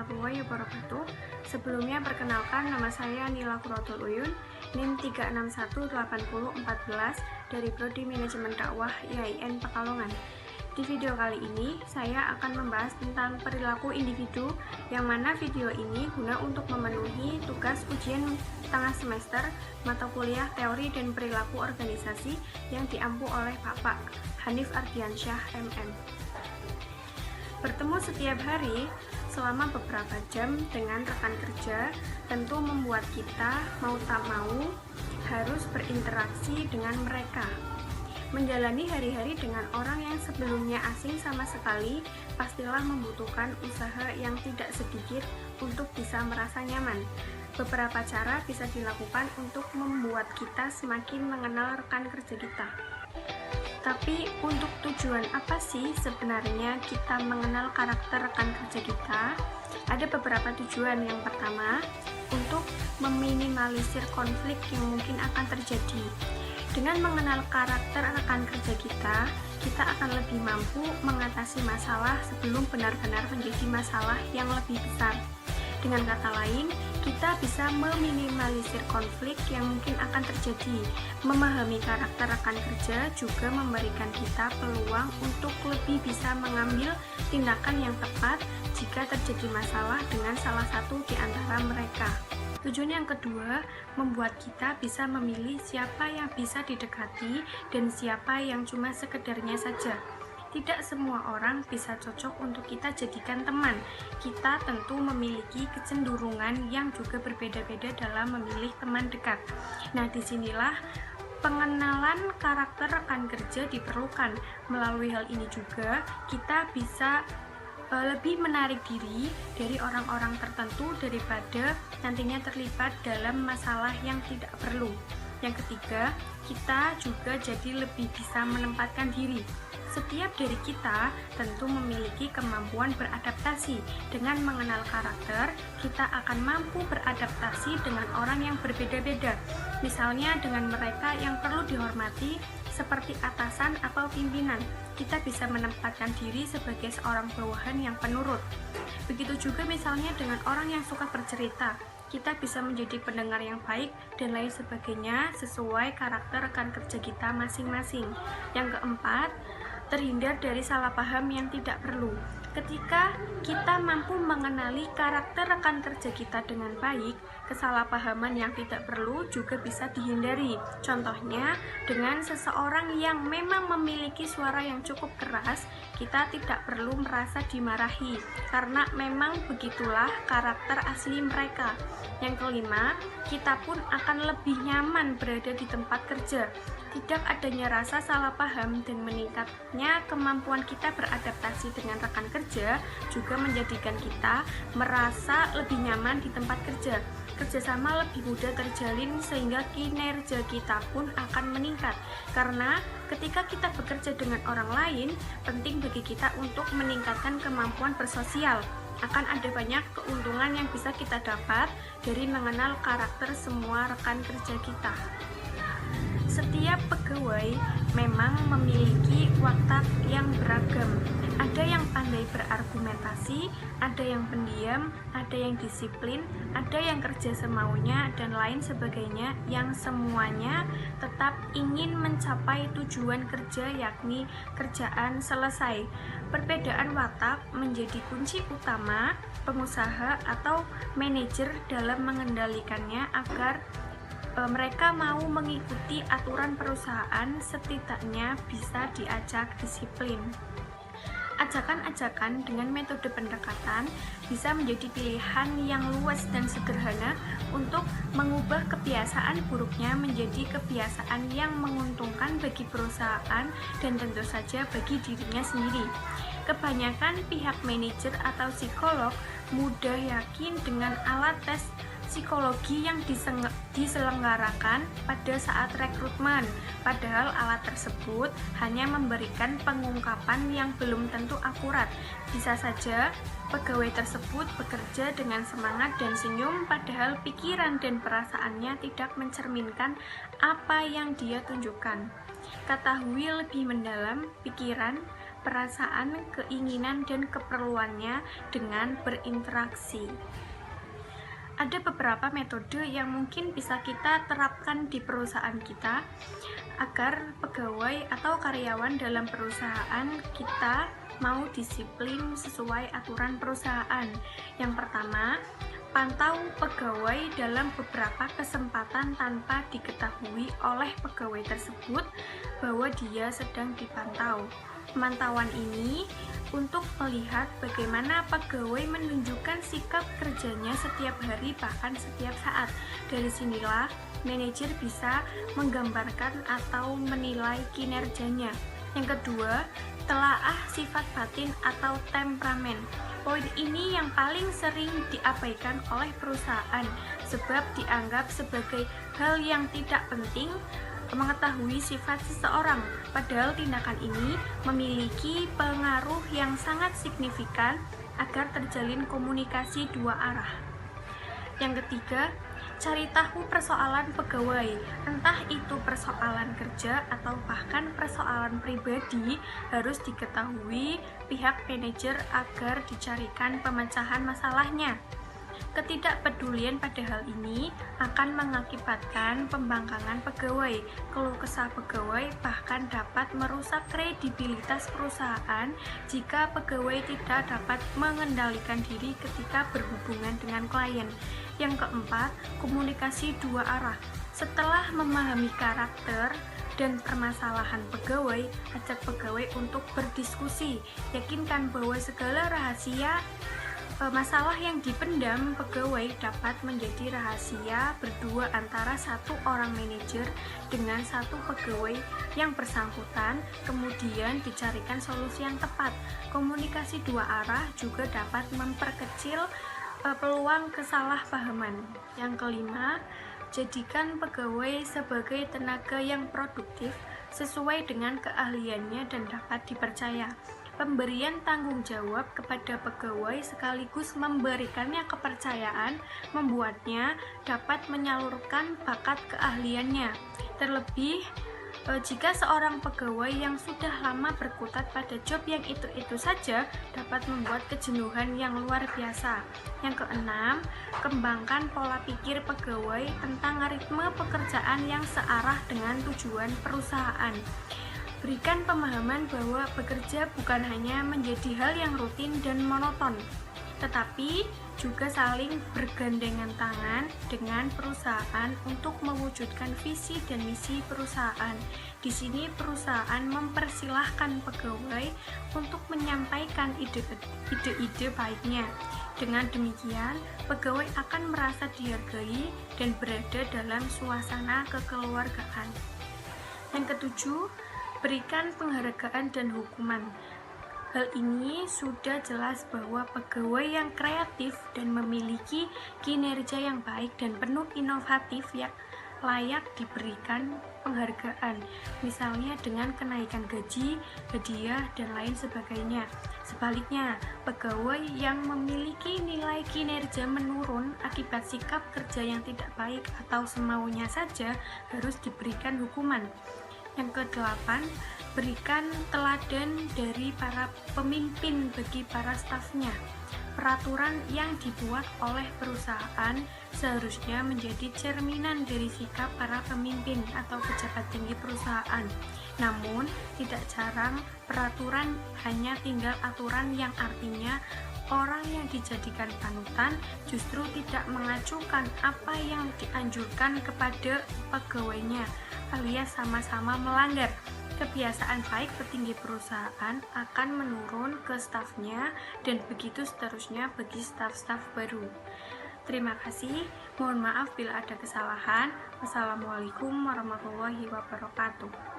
warahmatullahi wabarakatuh. Sebelumnya perkenalkan, nama saya Nila Quratul Uyun, NIM 3618014 dari Prodi Manajemen Dakwah IAIN Pekalongan. Di video kali ini, saya akan membahas tentang perilaku individu, yang mana video ini guna untuk memenuhi tugas ujian tengah semester mata kuliah teori dan perilaku organisasi yang diampu oleh Bapak Hanif Ardiansyah MM. Bertemu setiap hari selama beberapa jam dengan rekan kerja tentu membuat kita mau tak mau harus berinteraksi dengan mereka. Menjalani hari-hari dengan orang yang sebelumnya asing sama sekali pastilah membutuhkan usaha yang tidak sedikit untuk bisa merasa nyaman. Beberapa cara bisa dilakukan untuk membuat kita semakin mengenal rekan kerja kita. Tapi untuk tujuan apa sih sebenarnya kita mengenal karakter rekan kerja kita? Ada beberapa tujuan. Yang pertama, untuk meminimalisir konflik yang mungkin akan terjadi. Dengan mengenal karakter rekan kerja kita akan lebih mampu mengatasi masalah sebelum benar-benar menjadi masalah yang lebih besar. Dengan kata lain, kita bisa meminimalisir konflik yang mungkin akan terjadi. Memahami karakter rekan kerja juga memberikan kita peluang untuk lebih bisa mengambil tindakan yang tepat jika terjadi masalah dengan salah satu di antara mereka. Tujuan yang kedua, membuat kita bisa memilih siapa yang bisa didekati dan siapa yang cuma sekedarnya saja. Tidak semua orang bisa cocok untuk kita jadikan teman. Kita tentu memiliki kecenderungan yang juga berbeda-beda dalam memilih teman dekat. Nah, disinilah pengenalan karakter rekan kerja diperlukan. Melalui hal ini juga kita bisa lebih menarik diri dari orang-orang tertentu daripada nantinya terlibat dalam masalah yang tidak perlu. Yang ketiga, kita juga jadi lebih bisa menempatkan diri. Setiap dari kita tentu memiliki kemampuan beradaptasi. Dengan mengenal karakter, kita akan mampu beradaptasi dengan orang yang berbeda-beda. Misalnya dengan mereka yang perlu dihormati, seperti atasan atau pimpinan. Kita bisa menempatkan diri sebagai seorang bawahan yang penurut. Begitu juga misalnya dengan orang yang suka bercerita. Kita bisa menjadi pendengar yang baik dan lain sebagainya sesuai karakter rekan kerja kita masing-masing. Yang keempat, terhindar dari salah paham yang tidak perlu. Ketika kita mampu mengenali karakter rekan kerja kita dengan baik, kesalahpahaman yang tidak perlu juga bisa dihindari. Contohnya, dengan seseorang yang memang memiliki suara yang cukup keras, kita tidak perlu merasa dimarahi, karena memang begitulah karakter asli mereka. Yang kelima, kita pun akan lebih nyaman berada di tempat kerja. Tidak adanya rasa salah paham dan meningkatnya kemampuan kita beradaptasi dengan rekan kerja juga menjadikan kita merasa lebih nyaman di tempat kerja. Kerjasama lebih mudah terjalin sehingga kinerja kita pun akan meningkat. Karena ketika kita bekerja dengan orang lain, penting bagi kita untuk meningkatkan kemampuan bersosial. Akan ada banyak keuntungan yang bisa kita dapat dari mengenal karakter semua rekan kerja kita. Setiap pegawai memang memiliki watak yang beragam. Ada yang pandai berargumentasi, ada yang pendiam, ada yang disiplin, ada yang kerja semaunya, dan lain sebagainya, yang semuanya tetap ingin mencapai tujuan kerja, yakni kerjaan selesai. Perbedaan watak menjadi kunci utama pengusaha atau manajer dalam mengendalikannya agar mereka mau mengikuti aturan perusahaan, setidaknya bisa diajak disiplin. Ajakan-ajakan dengan metode pendekatan bisa menjadi pilihan yang luas dan sederhana untuk mengubah kebiasaan buruknya menjadi kebiasaan yang menguntungkan bagi perusahaan dan tentu saja bagi dirinya sendiri. Kebanyakan pihak manajer atau psikolog mudah yakin dengan alat tes psikologi yang diselenggarakan pada saat rekrutmen, padahal alat tersebut hanya memberikan pengungkapan yang belum tentu akurat. Bisa saja pegawai tersebut bekerja dengan semangat dan senyum, padahal pikiran dan perasaannya tidak mencerminkan apa yang dia tunjukkan. Ketahui lebih mendalam pikiran, perasaan, keinginan, dan keperluannya dengan berinteraksi. Ada beberapa metode yang mungkin bisa kita terapkan di perusahaan kita agar pegawai atau karyawan dalam perusahaan kita mau disiplin sesuai aturan perusahaan. Yang pertama, pantau pegawai dalam beberapa kesempatan tanpa diketahui oleh pegawai tersebut bahwa dia sedang dipantau. Pemantauan ini untuk melihat bagaimana pegawai menunjukkan sikap kerjanya setiap hari bahkan setiap saat. Dari sinilah manajer bisa menggambarkan atau menilai kinerjanya. Yang kedua, telaah sifat batin atau temperamen. Poin ini yang paling sering diabaikan oleh perusahaan sebab dianggap sebagai hal yang tidak penting mengetahui sifat seseorang, padahal tindakan ini memiliki pengaruh yang sangat signifikan agar terjalin komunikasi dua arah. Yang ketiga, cari tahu persoalan pegawai, entah itu persoalan kerja atau bahkan persoalan pribadi, harus diketahui pihak manajer agar dicarikan pemecahan masalahnya. Ketidakpedulian pada hal ini akan mengakibatkan pembangkangan pegawai. Keluh kesah pegawai bahkan dapat merusak kredibilitas perusahaan jika pegawai tidak dapat mengendalikan diri ketika berhubungan dengan klien. Yang keempat, komunikasi dua arah. Setelah memahami karakter dan permasalahan pegawai, ajak pegawai untuk berdiskusi. Yakinkan bahwa segala rahasia masalah yang dipendam pegawai dapat menjadi rahasia berdua antara satu orang manajer dengan satu pegawai yang bersangkutan, kemudian dicarikan solusi yang tepat. Komunikasi dua arah juga dapat memperkecil peluang kesalahpahaman. Yang kelima, jadikan pegawai sebagai tenaga yang produktif sesuai dengan keahliannya dan dapat dipercaya. Pemberian tanggung jawab kepada pegawai sekaligus memberikannya kepercayaan membuatnya dapat menyalurkan bakat keahliannya. Terlebih jika seorang pegawai yang sudah lama berkutat pada job yang itu-itu saja dapat membuat kejenuhan yang luar biasa. Yang keenam, kembangkan pola pikir pegawai tentang ritme pekerjaan yang searah dengan tujuan perusahaan. Berikan pemahaman bahwa bekerja bukan hanya menjadi hal yang rutin dan monoton, tetapi juga saling bergandengan tangan dengan perusahaan untuk mewujudkan visi dan misi perusahaan. Di sini perusahaan mempersilahkan pegawai untuk menyampaikan ide-ide baiknya. Dengan demikian, pegawai akan merasa dihargai dan berada dalam suasana kekeluargaan. Yang ketujuh, berikan penghargaan dan hukuman. Hal ini sudah jelas bahwa pegawai yang kreatif dan memiliki kinerja yang baik dan penuh inovatif yang layak diberikan penghargaan, misalnya dengan kenaikan gaji, hadiah, dan lain sebagainya. Sebaliknya, pegawai yang memiliki nilai kinerja menurun akibat sikap kerja yang tidak baik atau semaunya saja harus diberikan hukuman. Yang kedelapan, berikan teladan dari para pemimpin bagi para stafnya. Peraturan yang dibuat oleh perusahaan seharusnya menjadi cerminan dari sikap para pemimpin atau pejabat tinggi perusahaan. Namun, tidak jarang peraturan hanya tinggal aturan yang artinya orang yang dijadikan panutan justru tidak mengacukan apa yang dianjurkan kepada pegawainya, alias sama-sama melanggar. Kebiasaan baik petinggi perusahaan akan menurun ke stafnya dan begitu seterusnya bagi staf-staf baru. Terima kasih, mohon maaf bila ada kesalahan. Wassalamualaikum warahmatullahi wabarakatuh.